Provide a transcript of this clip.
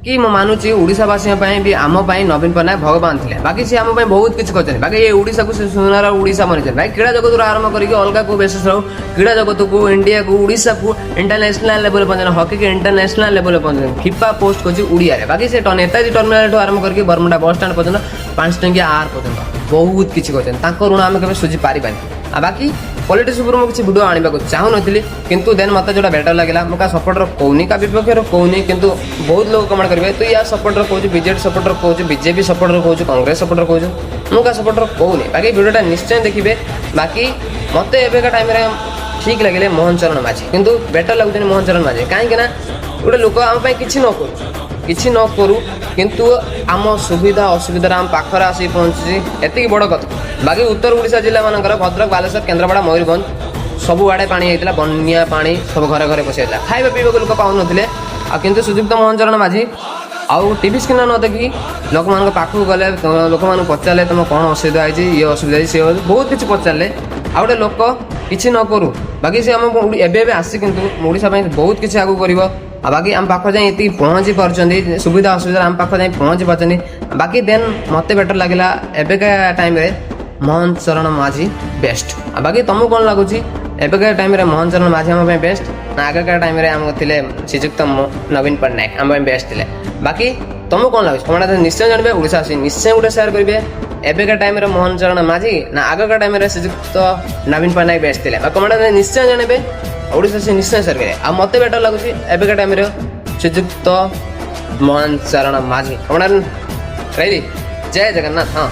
कि मु मानुची ओडिशावासी भी आम नवीन पट्टनायक भगवान थे बाकी सी आम बहुत किसी कर बाकी ये ओडिशा को सुनार ओडिशा बनी भाई क्रीड़ा जगत आरंभ करके अलग को बेसिस क्रीड़ा जगत को इंडिया को ओडिशा को इंटरनेशनल लेवल पहुंचे हॉकी के इंटरनेशनल लेवल पहुंचे फिफा पोस्ट कर ओडिया बाकी से नेताजी टर्मिनाल आरंभ करके बरमुंडा बस स्टाण पर्यटन 5 टंकिया आर पर्यटन बहुत किसी कर ऋण आम केवे सुझी पारि बाकी पॉलिटिक्स ऊपर मुझे वीडियो आने को चाहूँ किंतु देन मत जो बेटर लगे मुझे सपोर्टर कौनी का विपक्ष कौनी किंतु बहुत लोग कमेंट करेंगे तो या सपोर्टर कहूँ बीजेडी सपोर्टर कहूँ बीजेपी सपोर्टर कहूँ कांग्रेस सपोर्टर कहूँ मुझे सपोर्टर कहूनी बाकी वीडियोटा निश्चय देखिए बाकी मत एवं टाइम ठीक लगे मोहन चरण माझी किंतु बेटर लगुच मोहन चरण माझी कहीं गोटे लोक आम किसी न करूँ किंतु आम सुविधा असुविधा आम पाखर आसी पहुँची एति बड़ कथा बाकी उत्तर ओडिशा जिला मानकर भद्रक बालेश्वर केन्द्रापड़ा मयूरभंज सब आड़े पानी होता बन्या पानी सब घरे घरे पशि जाता खाଇବା ପିଇବାକୁ लोक पाऊन किंतु सुजुक्त मोहन चरण माझी आउ टीवी स्क्रीन न देखी लोक मान पाखक गले लोक मान पचारे तुम कौन असुविधा है ये असुविधा सी बहुत किसी पचारे आ गए लोक किसी न करूँ बाकी से आम एवं आसी किंतु ओडिशा बहुत किसी आगे कर बाकी आम पाख जाए ये पहुँची पार्टी सुविधा असुविधा आम पाख जाए पहुँची पार्टी बाकी देन मत बेटर लगे एवेका टाइम मोहन चरण माझी बेस्ट बाकी तुमको कौन लगुच एवेका टाइम मोहन चरण माझी आम बेस्ट ना आगका टाइम आम थे श्रीजुक्त नवीन पट्टनायक आम बेस्ट थे बाकी तुमको कौन लगुच कमेंट निश्चय जानवे ओडिशा आसी निश्चय गोटे सेयार करेंगे एवेका टाइम मोहन चरण माझी ना आगका टाइम श्रीजुक्त नवीन पट्टनायक बेस्ट थे कमेंट निश्चय जानवे ओडिशा से निश्चय सेयार करेंगे आ मत बेटर लगुच एवेका टाइम श्रीजुक्त मोहन चरण माझी कमेंट रेडी जय जगन्नाथ हाँ